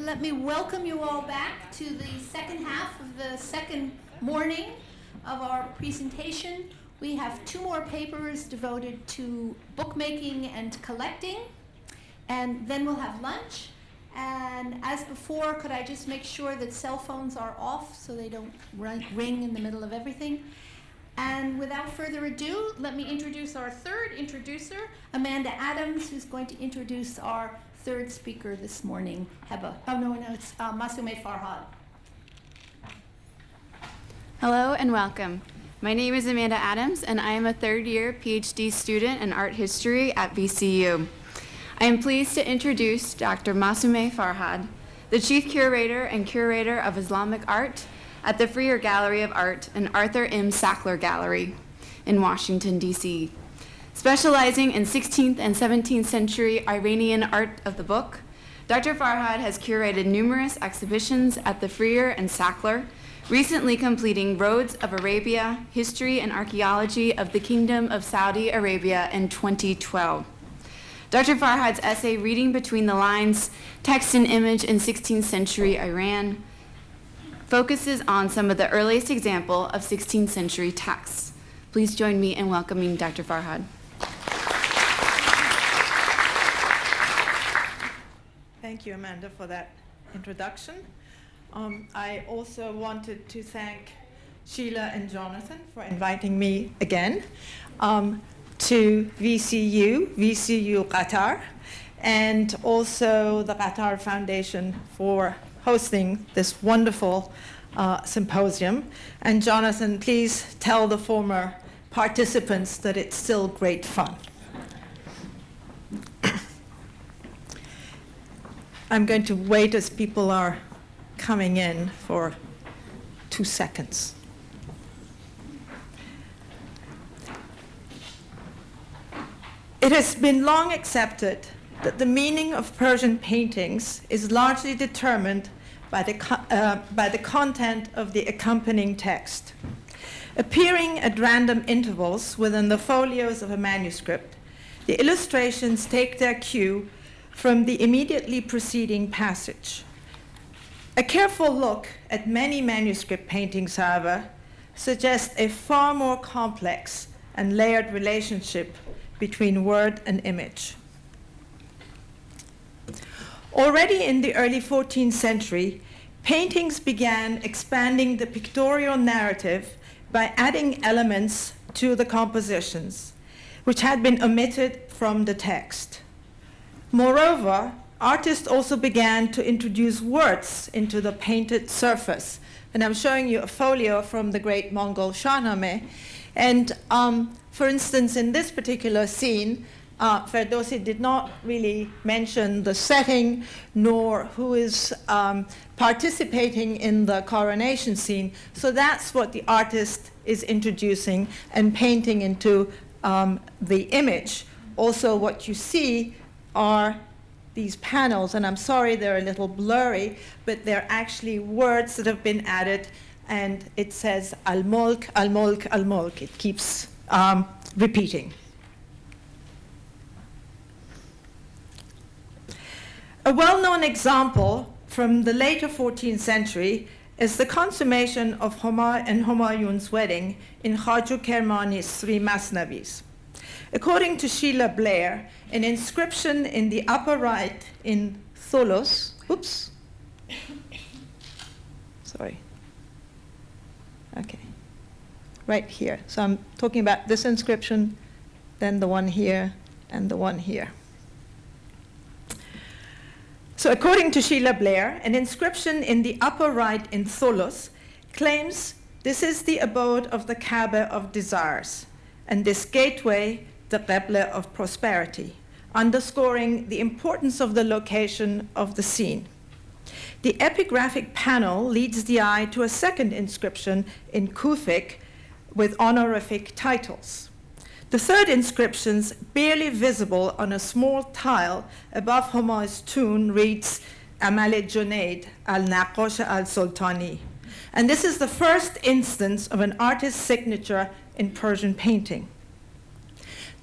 let me welcome you all back to the second half of the second morning of our presentation. We have two more papers devoted to bookmaking and collecting, and then we'll have lunch. And as before, could I just make sure that cell phones are off so they don't ring in the middle of everything? And without further ado, let me introduce our third introducer, Amanda Adams, who's going to introduce our third speaker this morning, Heba. Oh, no, it's Massumeh Farhad. Hello and welcome. My name is Amanda Adams, and I am a third-year PhD student in art history at VCU. I am pleased to introduce Dr. Massumeh Farhad, the Chief Curator and Curator of Islamic Art at the Freer Gallery of Art and Arthur M. Sackler Gallery in Washington, D.C. Specializing in 16th and 17th century Iranian art of the book, Dr. Farhad has curated numerous exhibitions at the Freer and Sackler, recently completing Roads of Arabia, History and Archaeology of the Kingdom of Saudi Arabia in 2012. Dr. Farhad's essay, Reading Between the Lines, Text and Image in 16th Century Iran, focuses on some of the earliest example of 16th century texts. Please join me in welcoming Dr. Farhad. Thank you, Amanda, for that introduction. I also wanted to thank Sheila and Jonathan for inviting me again to VCU Qatar, and also the Qatar Foundation for hosting this wonderful symposium. And Jonathan, please tell the former participants that it's still great fun. I'm going to wait as people are coming in for 2 seconds. It has been long accepted that the meaning of Persian paintings is largely determined by the content of the accompanying text. Appearing at random intervals within the folios of a manuscript, the illustrations take their cue from the immediately preceding passage. A careful look at many manuscript paintings, however, suggests a far more complex and layered relationship between word and image. Already in the early 14th century, paintings began expanding the pictorial narrative by adding elements to the compositions, which had been omitted from the text. Moreover, artists also began to introduce words into the painted surface. And I'm showing you a folio from the great Mongol Shahnameh. And for instance, in this particular scene, Ferdowsi did not really mention the setting nor who is participating in the coronation scene. So that's what the artist is introducing and painting into the image. Also, what you see are these panels, and I'm sorry they're a little blurry, but they're actually words that have been added, and it says al-mulk, al-mulk, al-mulk. It keeps repeating. A well-known example from the later 14th century is the consummation of Homar and Humayun's wedding in Khaju Kermani's three Masnavis. According to Sheila Blair, an inscription in the upper right in Tholos, right here. So I'm talking about this inscription, then the one here, and the one here. So according to Sheila Blair, an inscription in the upper right in Tholos claims this is the abode of the Kaaba of desires, and this gateway the Qibla of prosperity, underscoring the importance of the location of the scene. The epigraphic panel leads the eye to a second inscription in Kufic with honorific titles. The third inscription, barely visible on a small tile above Humayun's tomb, reads Amal Junaid al-Naqash al-Sultani. And this is the first instance of an artist's signature in Persian painting.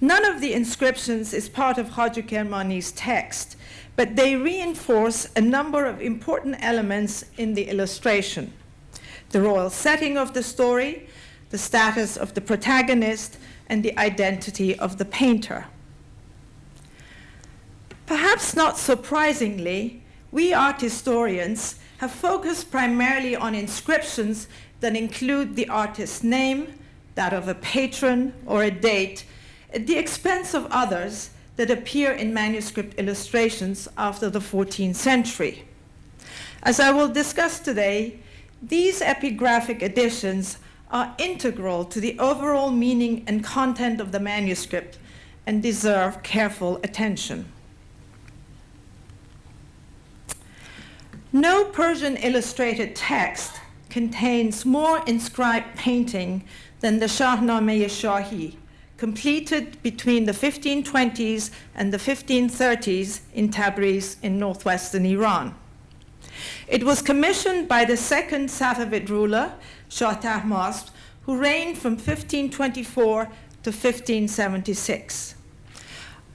None of the inscriptions is part of Hajj Kermani's text, but they reinforce a number of important elements in the illustration: the royal setting of the story, the status of the protagonist, and the identity of the painter. Perhaps not surprisingly, we art historians have focused primarily on inscriptions that include the artist's name, that of a patron, or a date, at the expense of others that appear in manuscript illustrations after the 14th century. As I will discuss today, these epigraphic additions are integral to the overall meaning and content of the manuscript and deserve careful attention. No Persian illustrated text contains more inscribed painting than the Shahnameh Shahi, completed between the 1520s and the 1530s in Tabriz in northwestern Iran. It was commissioned by the second Safavid ruler, Shah Tahmasp, who reigned from 1524 to 1576.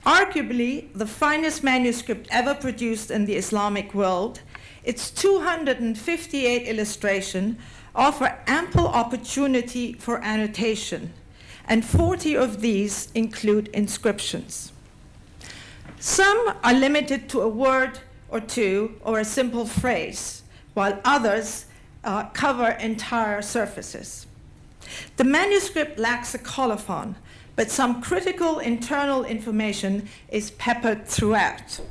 Arguably the finest manuscript ever produced in the Islamic world, its 258 illustrations offer ample opportunity for annotation, and 40 of these include inscriptions. Some are limited to a word or two or a simple phrase, while others cover entire surfaces. The manuscript lacks a colophon, but some critical internal information is peppered throughout.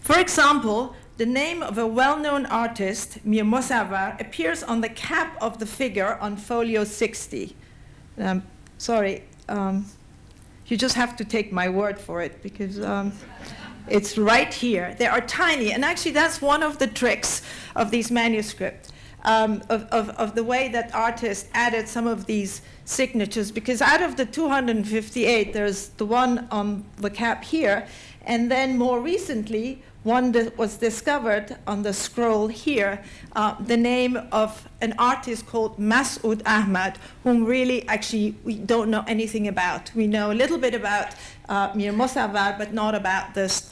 For example, the name of a well-known artist, Mir Mosawwar, appears on the cap of the figure on folio 60. Sorry, you just have to take my word for it, because it's right here. They are tiny, and actually that's one of the tricks of these manuscripts, of the way that artists added some of these signatures, because out of the 258, there's the one on the cap here, and then more recently, one that was discovered on the scroll here, the name of an artist called Mas'ud Ahmad, whom really actually we don't know anything about. We know a little bit about Mir Mosawwar, but not about this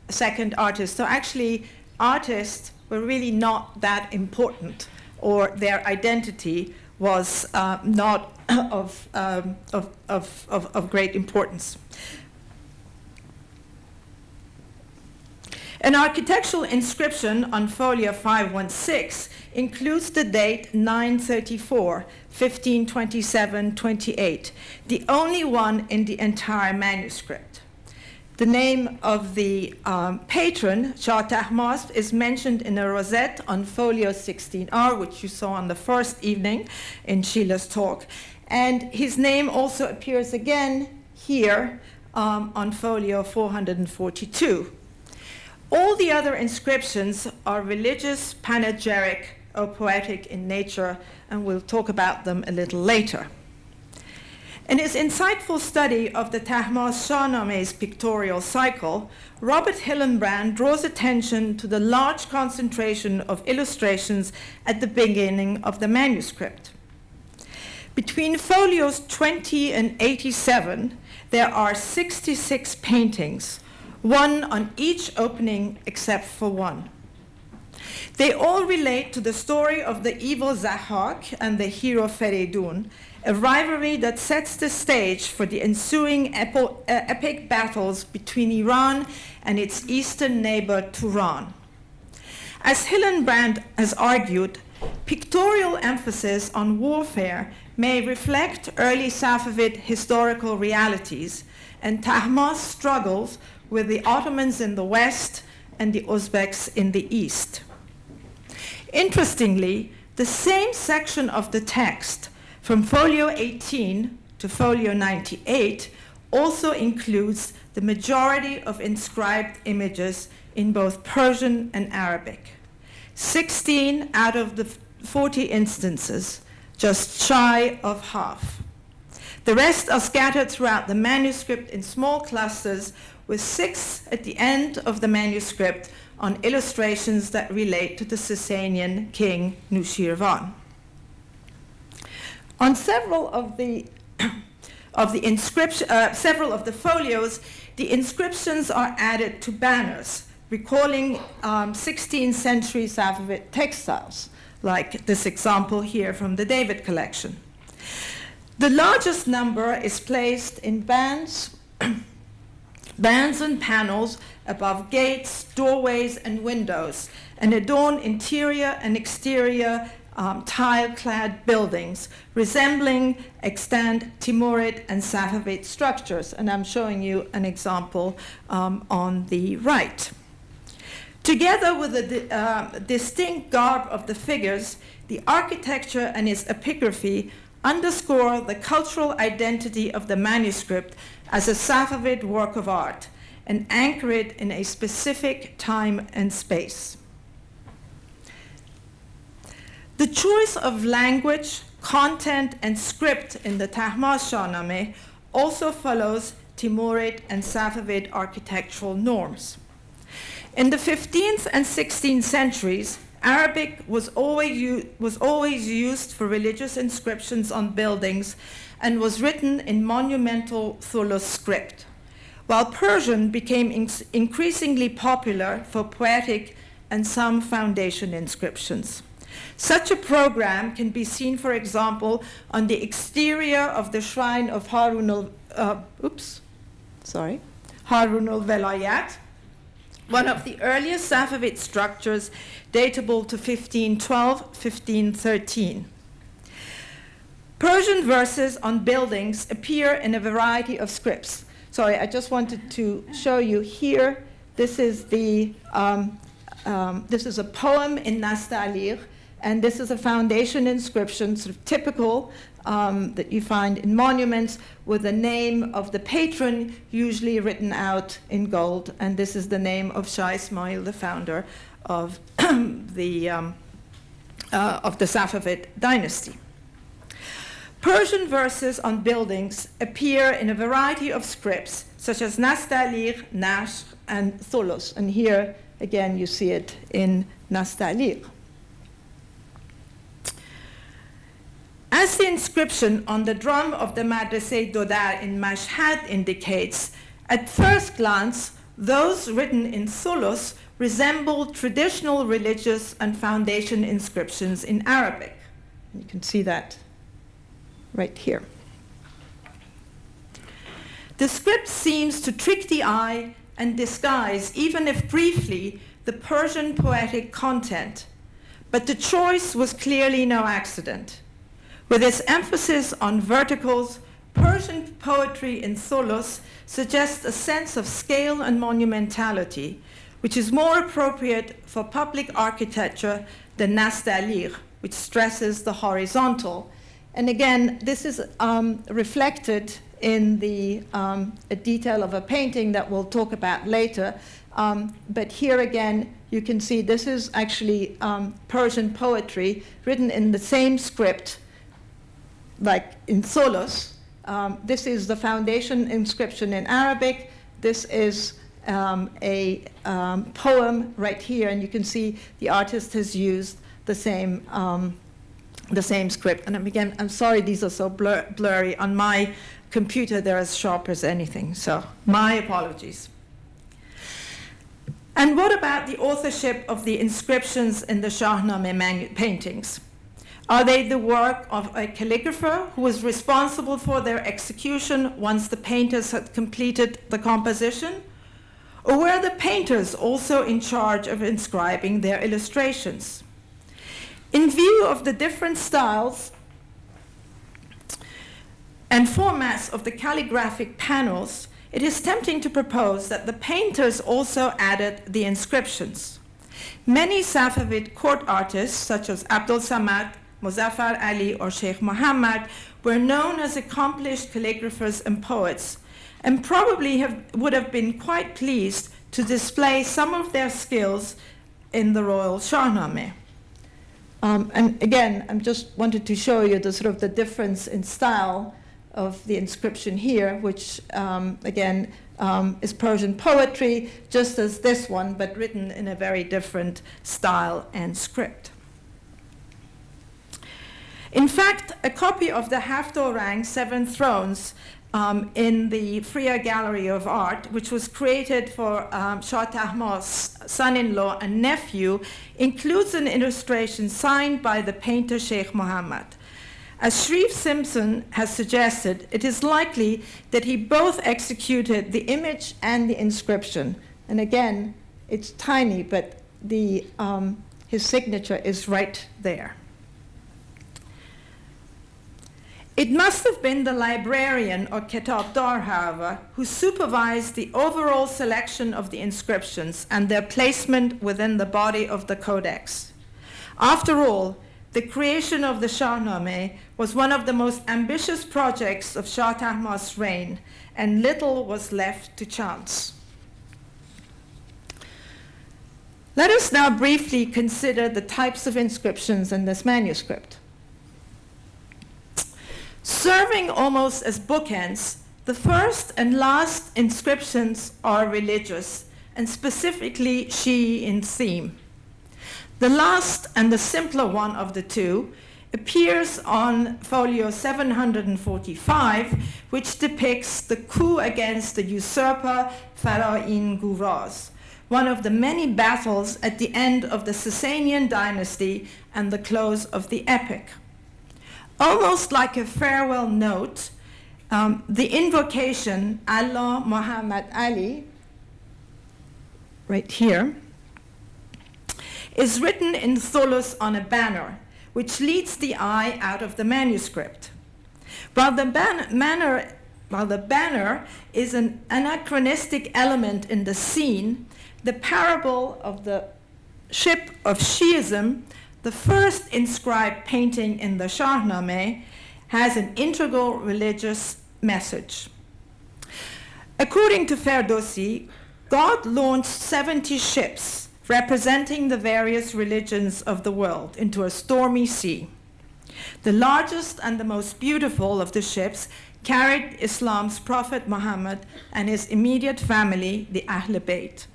second artist. So actually, artists were really not that important, or their identity was not of great importance. An architectural inscription on folio 516 includes the date 934, 1527-28, the only one in the entire manuscript. The name of the patron, Shah Tahmasp, is mentioned in a rosette on folio 16R, which you saw on the first evening in Sheila's talk. And his name also appears again here on folio 442. All the other inscriptions are religious, panegyric, or poetic in nature, and we'll talk about them a little later. In his insightful study of the Tahmasp Shahnameh's pictorial cycle, Robert Hillenbrand draws attention to the large concentration of illustrations at the beginning of the manuscript. Between folios 20 and 87, there are 66 paintings, one on each opening except for one. They all relate to the story of the evil Zahak and the hero Feridun, a rivalry that sets the stage for the ensuing epic battles between Iran and its eastern neighbor Turan. As Hillenbrand has argued, pictorial emphasis on warfare may reflect early Safavid historical realities and Tahmasp struggles with the Ottomans in the west and the Uzbeks in the east. Interestingly, the same section of the text from folio 18 to folio 98 also includes the majority of inscribed images in both Persian and Arabic. 16 out of the 40 instances, just shy of half. The rest are scattered throughout the manuscript in small clusters, with 6 at the end of the manuscript on illustrations that relate to the Sasanian king Nushirvan. On several of the of the inscription, several of the folios, the inscriptions are added to banners, recalling 16th century Safavid textiles, like this example here from the David collection. The largest number is placed in bands, bands and panels above gates, doorways, and windows, and adorn interior and exterior tile-clad buildings, resembling extant Timurid and Safavid structures. And I'm showing you an example on the right. Together with the distinct garb of the figures, the architecture and its epigraphy underscore the cultural identity of the manuscript as a Safavid work of art and anchor it in a specific time and space. The choice of language, content, and script in the Tahmasp Shahnameh also follows Timurid and Safavid architectural norms. In the 15th and 16th centuries, Arabic was always used for religious inscriptions on buildings and was written in monumental Thulus script, while Persian became increasingly popular for poetic and some foundation inscriptions. Such a program can be seen, for example, on the exterior of the shrine of Harun al-Velayat, one of the earliest Safavid structures datable to 1512, 1513. Persian verses on buildings appear in a variety of scripts. Sorry, I just wanted to show you here. This is a poem in Nasta'lir, and this is a foundation inscription, sort of typical that you find in monuments, with the name of the patron usually written out in gold. And this is the name of Shah Ismail, the founder of the Safavid dynasty. Persian verses on buildings appear in a variety of scripts, such as Nasta'lir, Nashr, and Thulus. And here, again, you see it in Nasta'lir. As the inscription on the drum of the Madraseh Dodar in Mashhad indicates, at first glance, those written in Thulus resemble traditional religious and foundation inscriptions in Arabic. You can see that right here. The script seems to trick the eye and disguise, even if briefly, the Persian poetic content. But the choice was clearly no accident. With its emphasis on verticals, Persian poetry in Thulus suggests a sense of scale and monumentality, which is more appropriate for public architecture than Nasta'lir, which stresses the horizontal. And again, this is reflected in the detail of a painting that we'll talk about later. But here again, you can see this is actually Persian poetry written in the same script, like in Thulus. This is the foundation inscription in Arabic. This is a poem right here, and you can see the artist has used the same script. And again, I'm sorry these are so blurry. On my computer, they're as sharp as anything, so my apologies. And what about the authorship of the inscriptions in the Shahnameh paintings? Are they the work of a calligrapher who was responsible for their execution once the painters had completed the composition? Or were the painters also in charge of inscribing their illustrations? In view of the different styles and formats of the calligraphic panels, it is tempting to propose that the painters also added the inscriptions. Many Safavid court artists, such as Abdul Samad, Muzaffar Ali, or Sheikh Muhammad, were known as accomplished calligraphers and poets, and probably would have been quite pleased to display some of their skills in the royal Shahnameh. And again, I just wanted to show you the sort of the difference in style of the inscription here, which again is Persian poetry, just as this one, but written in a very different style and script. In fact, a copy of the Haftorang Seven Thrones in the Freer Gallery of Art, which was created for Shah Tahmasp son-in-law and nephew, includes an illustration signed by the painter Sheikh Mohammed. As Shreve Simpson has suggested, it is likely that he both executed the image and the inscription. And again, it's tiny, but his signature is right there. It must have been the librarian or kitabdar, however, who supervised the overall selection of the inscriptions and their placement within the body of the codex. After all, the creation of the Shahnameh was one of the most ambitious projects of Shah Tahmasp's reign, and little was left to chance. Let us now briefly consider the types of inscriptions in this manuscript. Serving almost as bookends, the first and last inscriptions are religious, and specifically Shi'i in theme. The last and the simpler one of the two appears on folio 745, which depicts the coup against the usurper Fara'in Guraz, one of the many battles at the end of the Sasanian dynasty and the close of the epic. Almost like a farewell note, the invocation, Allah Muhammad Ali, right here, is written in Thulus on a banner, which leads the eye out of the manuscript. While the banner is an anachronistic element in the scene, the parable of the ship of Shi'ism, the first inscribed painting in the Shahnameh, has an integral religious message. According to Ferdowsi, God launched 70 ships representing the various religions of the world into a stormy sea. The largest and the most beautiful of the ships carried Islam's Prophet Muhammad and his immediate family, the Ahl Bayt.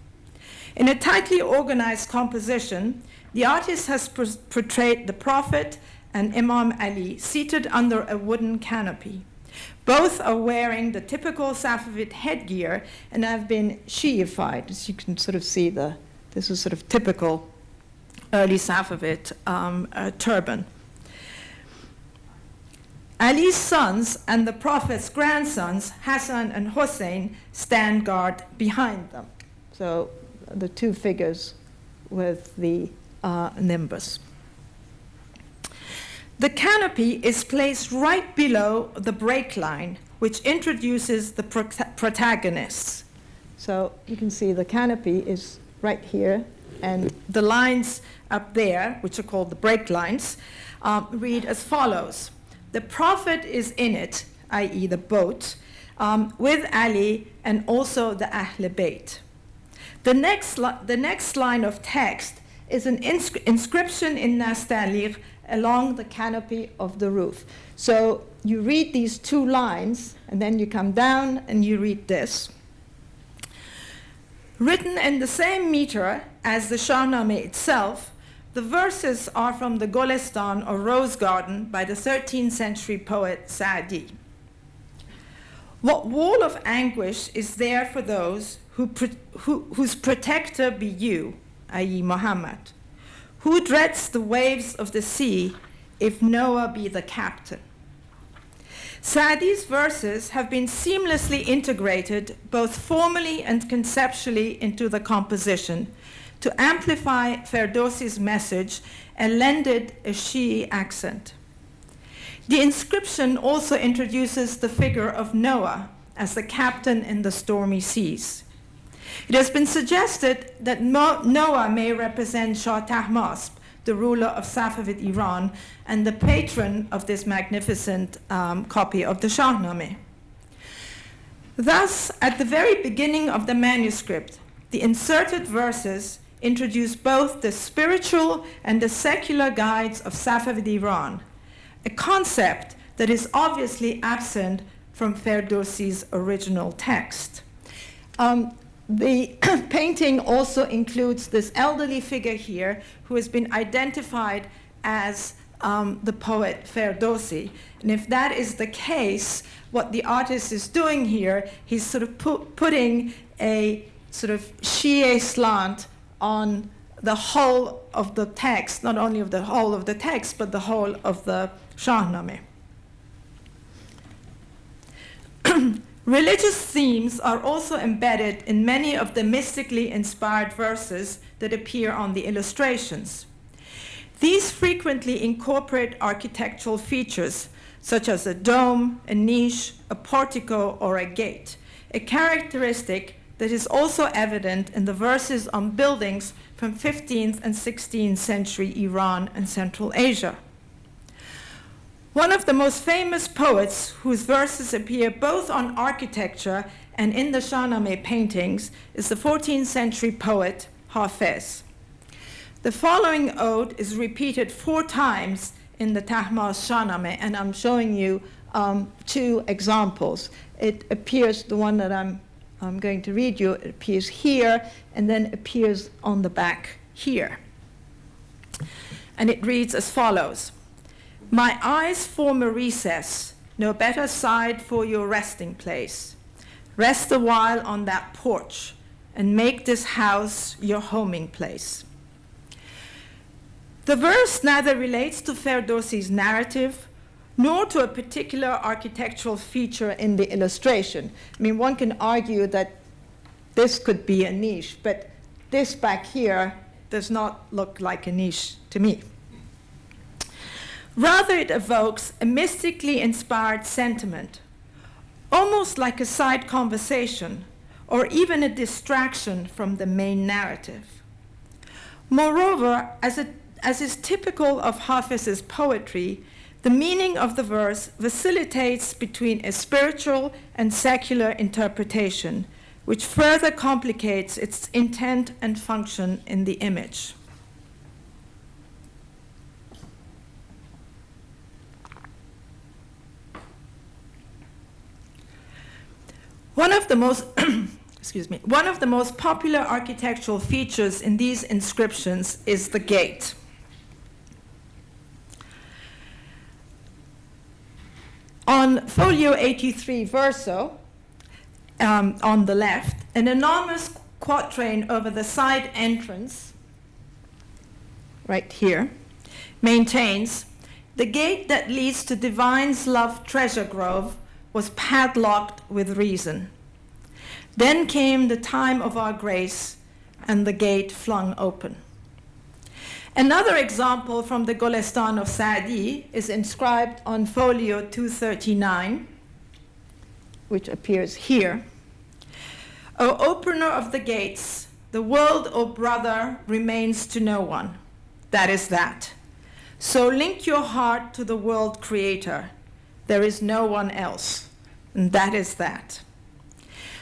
In a tightly organized composition, the artist has portrayed the Prophet and Imam Ali seated under a wooden canopy. Both are wearing the typical Safavid headgear and have been Shi'ified. As you can sort of see, this is sort of typical early Safavid turban. Ali's sons and the Prophet's grandsons, Hassan and Hussein, stand guard behind them. So the two figures with the nimbus. The canopy is placed right below the break line, which introduces the protagonists. So you can see the canopy is right here, and the lines up there, which are called the break lines, read as follows. The Prophet is in it, i.e. the boat, with Ali and also the Ahl Bayt. The next line of text is an inscription in Nastalir along the canopy of the roof. So you read these two lines, and then you come down and you read this. Written in the same meter as the Shahnameh itself, the verses are from the Golestan or Rose Garden by the 13th century poet Sa'di. What wall of anguish is there for those whose protector be you, i.e. Muhammad? Who dreads the waves of the sea if Noah be the captain? Sa'di's verses have been seamlessly integrated both formally and conceptually into the composition to amplify Ferdowsi's message and lend it a Shi'i accent. The inscription also introduces the figure of Noah as the captain in the stormy seas. It has been suggested that Noah may represent Shah Tahmasp, the ruler of Safavid Iran and the patron of this magnificent copy of the Shahnameh. Thus, at the very beginning of the manuscript, the inserted verses introduce both the spiritual and the secular guides of Safavid Iran, a concept that is obviously absent from Ferdowsi's original text. The painting also includes this elderly figure here who has been identified as the poet Ferdowsi. And if that is the case, what the artist is doing here, he's sort of putting a sort of Shia slant on the whole of the text, not only of the whole of the text, but the whole of the Shahnameh. Religious themes are also embedded in many of the mystically inspired verses that appear on the illustrations. These frequently incorporate architectural features, such as a dome, a niche, a portico, or a gate, a characteristic that is also evident in the verses on buildings from 15th and 16th century Iran and Central Asia. One of the most famous poets whose verses appear both on architecture and in the Shahnameh paintings is the 14th century poet Hafez. The following ode is repeated 4 times in the Tahmas Shahnameh, and I'm showing you 2 examples. It appears, the one that I'm going to read you, it appears here and then appears on the back here. And it reads as follows. My eyes form a recess, no better side for your resting place. Rest a while on that porch and make this house your homing place. The verse neither relates to Ferdowsi's narrative nor to a particular architectural feature in the illustration. I mean, one can argue that this could be a niche, but this back here does not look like a niche to me. Rather, it evokes a mystically inspired sentiment, almost like a side conversation or even a distraction from the main narrative. Moreover, as is typical of Hafez's poetry, the meaning of the verse vacillates between a spiritual and secular interpretation, which further complicates its intent and function in the image. One of the most popular architectural features in these inscriptions is the gate. On folio 83 verso, on the left, an enormous quatrain over the side entrance, right here, maintains, the gate that leads to divine's love treasure grove was padlocked with reason. Then came the time of our grace, and the gate flung open. Another example from the Golestan of Saadi is inscribed on folio 239, which appears here. O opener of the gates, the world, O brother, remains to no one. That is that. So link your heart to the world creator. There is no one else, and that is that.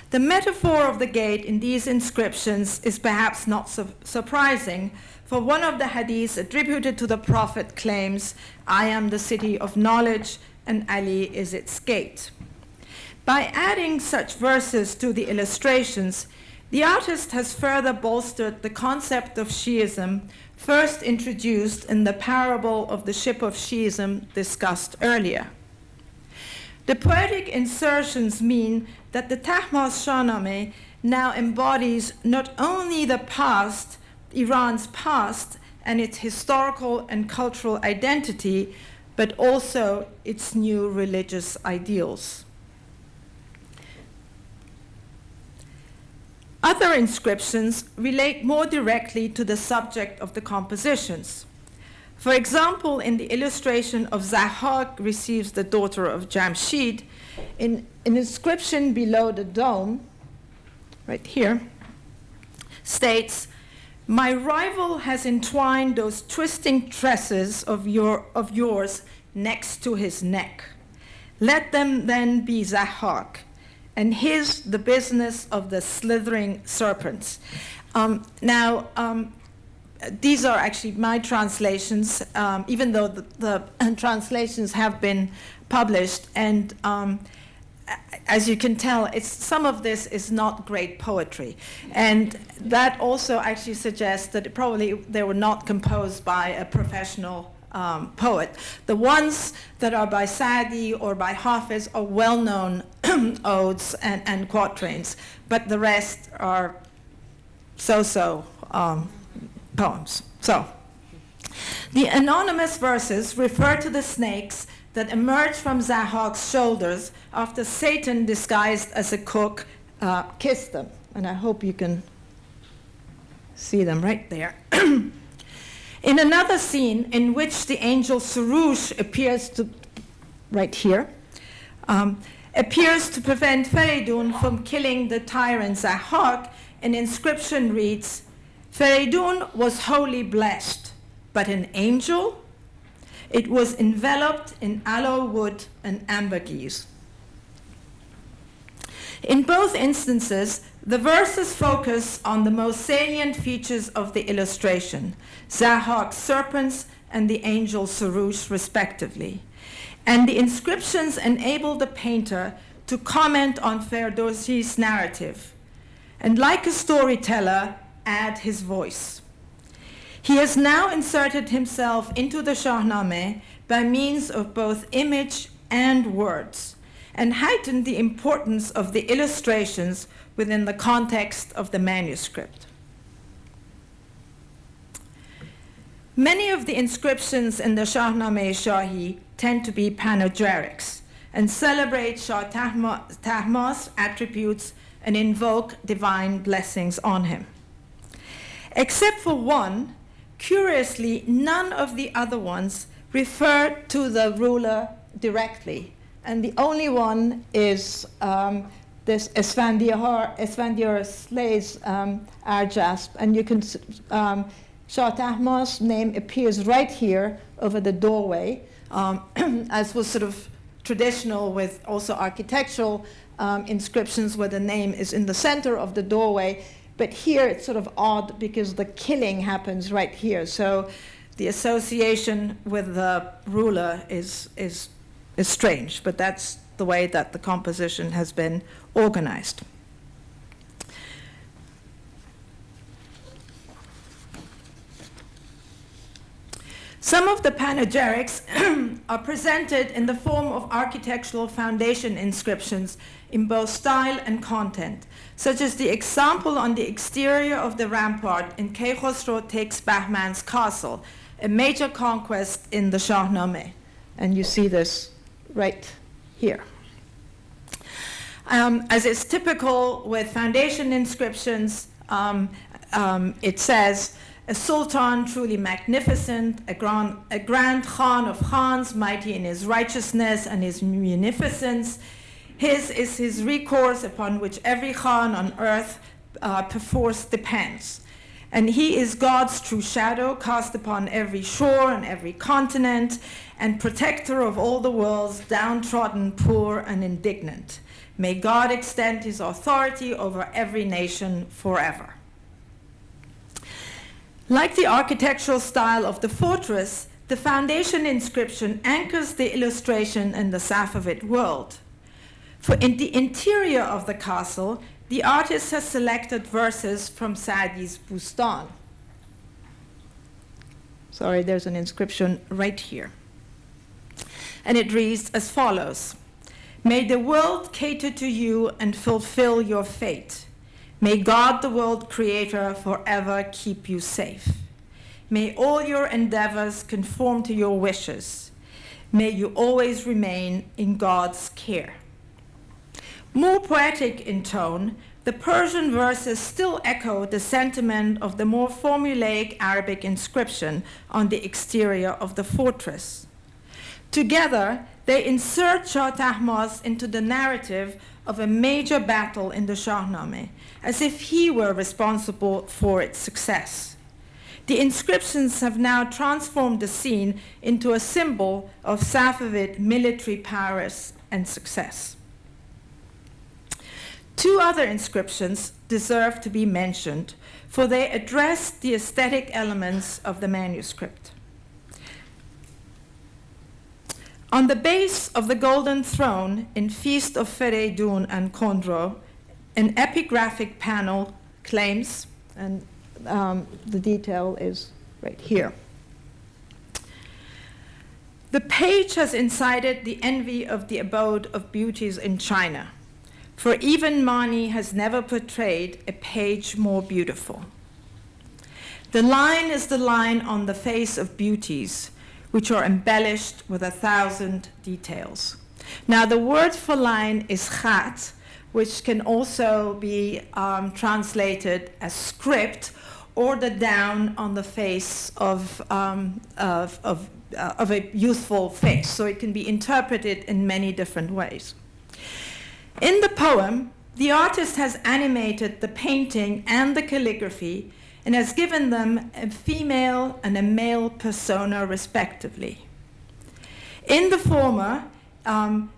The metaphor of the gate in these inscriptions is perhaps not surprising, for one of the hadiths attributed to the Prophet claims, I am the city of knowledge, and Ali is its gate. By adding such verses to the illustrations, the artist has further bolstered the concept of Shi'ism, first introduced in the parable of the ship of Shi'ism discussed earlier. The poetic insertions mean that the Tahmas Shahnameh now embodies not only the past, Iran's past, and its historical and cultural identity, but also its new religious ideals. Other inscriptions relate more directly to the subject of the compositions. For example, in the illustration of Zahak receives the daughter of Jamshid, in an inscription below the dome, right here, states, my rival has entwined those twisting tresses of yours next to his neck. Let them then be Zahak, and his the business of the slithering serpents. These are actually my translations, even though the translations have been published. And as you can tell, some of this is not great poetry. And that also actually suggests that probably they were not composed by a professional poet. The ones that are by Saadi or by Hafiz are well-known odes and quatrains, but the rest are so-so poems. So, the anonymous verses refer to the snakes that emerged from Zahhak's shoulders after Satan, disguised as a cook, kissed them. And I hope you can see them right there. In another scene in which the angel Surush appears to, right here, appears to prevent Feridun from killing the tyrant Zahhak, an inscription reads, "Feridun was wholly blessed, but an angel? It was enveloped in aloe wood and ambergris." In both instances, the verses focus on the most salient features of the illustration, Zahhak's serpents and the angel Surush respectively. And the inscriptions enable the painter to comment on Ferdowsi's narrative, and like a storyteller, add his voice. He has now inserted himself into the Shahnameh by means of both image and words, and heightened the importance of the illustrations within the context of the manuscript. Many of the inscriptions in the Shahnameh Shahi tend to be panegyrics and celebrate Shah Tahmas's attributes and invoke divine blessings on him. Except for one, curiously, none of the other ones refer to the ruler directly. And the only one is this Esfandiar slays Arjasp. And you can, Shah Tahmas's name appears right here over the doorway, as was sort of traditional with also architectural inscriptions where the name is in the center of the doorway. But here it's sort of odd because the killing happens right here. So the association with the ruler is strange, but that's the way that the composition has been organized. Some of the panegyrics are presented in the form of architectural foundation inscriptions in both style and content, such as the example on the exterior of the rampart in Khosrow takes Bahman's castle, a major conquest in the Shahnameh. And you see this right here. As is typical with foundation inscriptions, it says, "A sultan truly magnificent, a grand Khan of Khans, mighty in his righteousness and his munificence. His is his recourse upon which every Khan on earth perforce depends. And he is God's true shadow cast upon every shore and every continent, and protector of all the worlds, downtrodden, poor, and indignant. May God extend his authority over every nation forever." Like the architectural style of the fortress, the foundation inscription anchors the illustration in the Safavid world. For in the interior of the castle, the artist has selected verses from Saadi's Bustan. Sorry, there's an inscription right here. And it reads as follows: "May the world cater to you and fulfill your fate. May God, the world creator, forever keep you safe. May all your endeavors conform to your wishes. May you always remain in God's care." More poetic in tone, the Persian verses still echo the sentiment of the more formulaic Arabic inscription on the exterior of the fortress. Together, they insert Shah Tahmas into the narrative of a major battle in the Shahnameh, as if he were responsible for its success. The inscriptions have now transformed the scene into a symbol of Safavid military prowess and success. Two other inscriptions deserve to be mentioned, for they address the aesthetic elements of the manuscript. On the base of the golden throne in Feast of Feridun and Kondro, an epigraphic panel claims, and the detail is right here. The page has incited the envy of the abode of beauties in China, for even Mani has never portrayed a page more beautiful. The line is the line on the face of beauties, which are embellished with 1,000 details. Now, the word for line is khat, which can also be translated as script, or the down on the face of a youthful face. So it can be interpreted in many different ways. In the poem, the artist has animated the painting and the calligraphy and has given them a female and a male persona respectively. In the former, the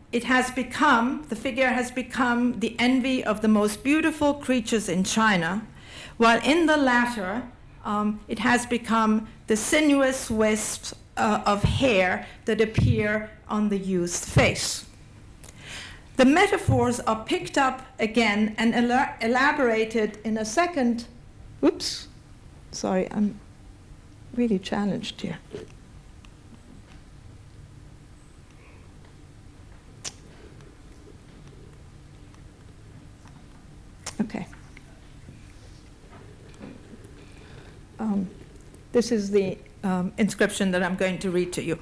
figure has become the envy of the most beautiful creatures in China, while in the latter, it has become the sinuous wisps of hair that appear on the youth's face. The metaphors are picked up again and elaborated in a second. Oops, sorry, I'm really challenged here. Okay. This is the inscription that I'm going to read to you.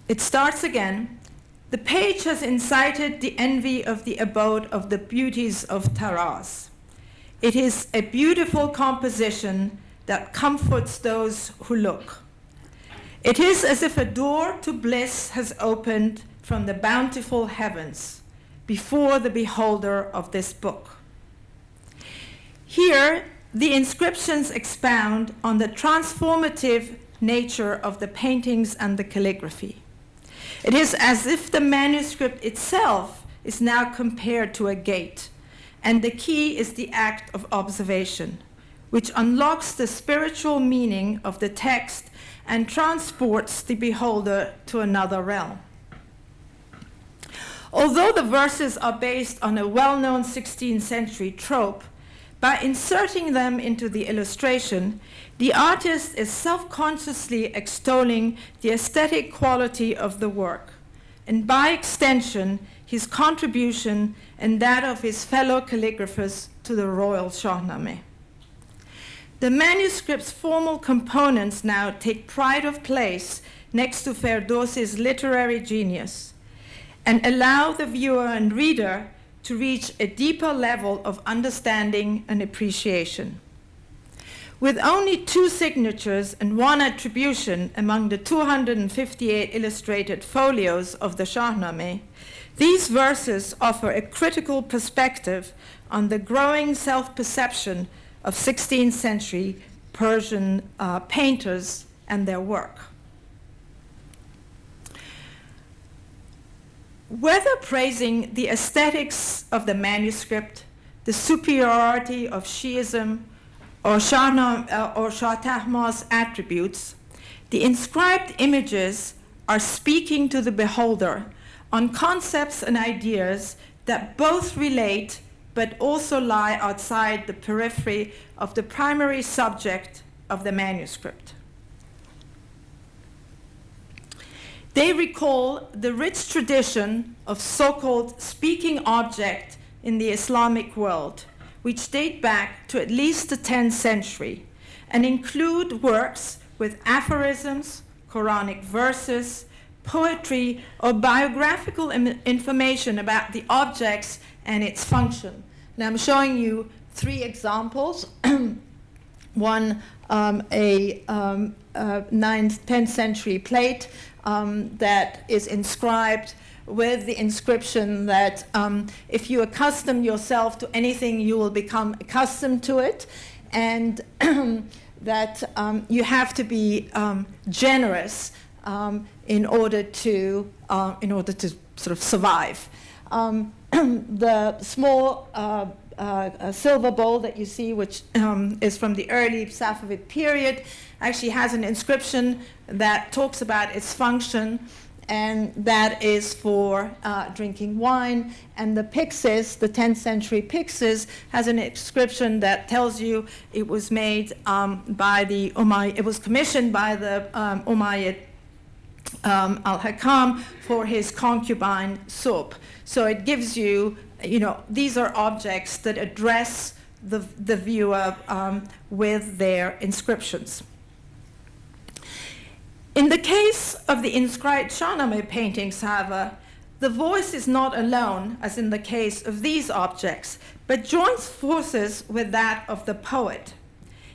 It starts again. The page has incited the envy of the abode of the beauties of Taraz. It is a beautiful composition that comforts those who look. It is as if a door to bliss has opened from the bountiful heavens before the beholder of this book. Here, the inscriptions expound on the transformative nature of the paintings and the calligraphy. It is as if the manuscript itself is now compared to a gate, and the key is the act of observation, which unlocks the spiritual meaning of the text and transports the beholder to another realm. Although the verses are based on a well-known 16th century trope, by inserting them into the illustration, the artist is self-consciously extolling the aesthetic quality of the work, and by extension, his contribution and that of his fellow calligraphers to the royal Shahnameh. The manuscript's formal components now take pride of place next to Ferdowsi's literary genius and allow the viewer and reader to reach a deeper level of understanding and appreciation. With only 2 signatures and 1 attribution among the 258 illustrated folios of the Shahnameh, these verses offer a critical perspective on the growing self-perception of 16th century Persian painters and their work. Whether praising the aesthetics of the manuscript, the superiority of Shi'ism, or Shah Tahmas's attributes, the inscribed images are speaking to the beholder on concepts and ideas that both relate but also lie outside the periphery of the primary subject of the manuscript. They recall the rich tradition of so-called speaking object in the Islamic world, which date back to at least the 10th century, and include works with aphorisms, Quranic verses, poetry, or biographical information about the objects and its function. Now I'm showing you 3 examples. One, a 9th, 10th century plate that is inscribed with the inscription that if you accustom yourself to anything, you will become accustomed to it, and that you have to be generous in order to sort of survive. The small silver bowl that you see, which is from the early Safavid period, actually has an inscription that talks about its function, and that is for drinking wine. And the Pyxis, the 10th century Pyxis, has an inscription that tells you it was made by the Umayyad, it was commissioned by the Umayyad al-Hakam for his concubine Sub. So it gives you, these are objects that address the viewer with their inscriptions. In the case of the inscribed Shahnameh paintings, however, the voice is not alone, as in the case of these objects, but joins forces with that of the poet.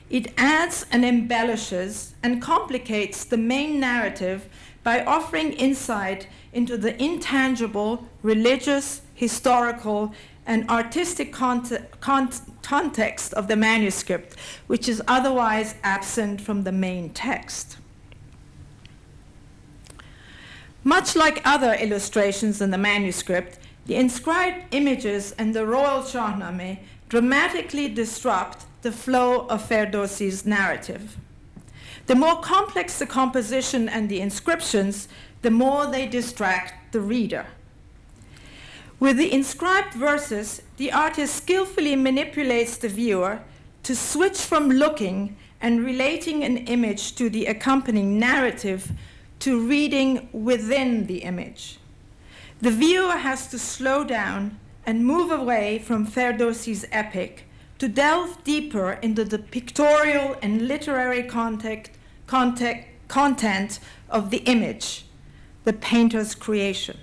It adds and embellishes and complicates the main narrative by offering insight into the intangible, religious, historical, and artistic context of the manuscript, which is otherwise absent from the main text. Much like other illustrations in the manuscript, the inscribed images and the royal Shahnameh dramatically disrupt the flow of Ferdowsi's narrative. The more complex the composition and the inscriptions, the more they distract the reader. With the inscribed verses, the artist skillfully manipulates the viewer to switch from looking and relating an image to the accompanying narrative to reading within the image. The viewer has to slow down and move away from Ferdowsi's epic to delve deeper into the pictorial and literary content of the image, the painter's creation.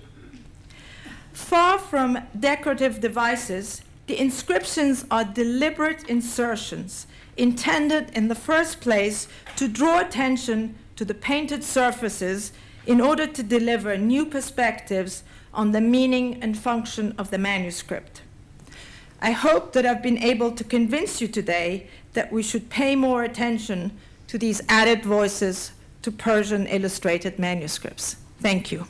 Far from decorative devices, the inscriptions are deliberate insertions intended in the first place to draw attention to the painted surfaces in order to deliver new perspectives on the meaning and function of the manuscript. I hope that I've been able to convince you today that we should pay more attention to these added voices to Persian illustrated manuscripts. Thank you.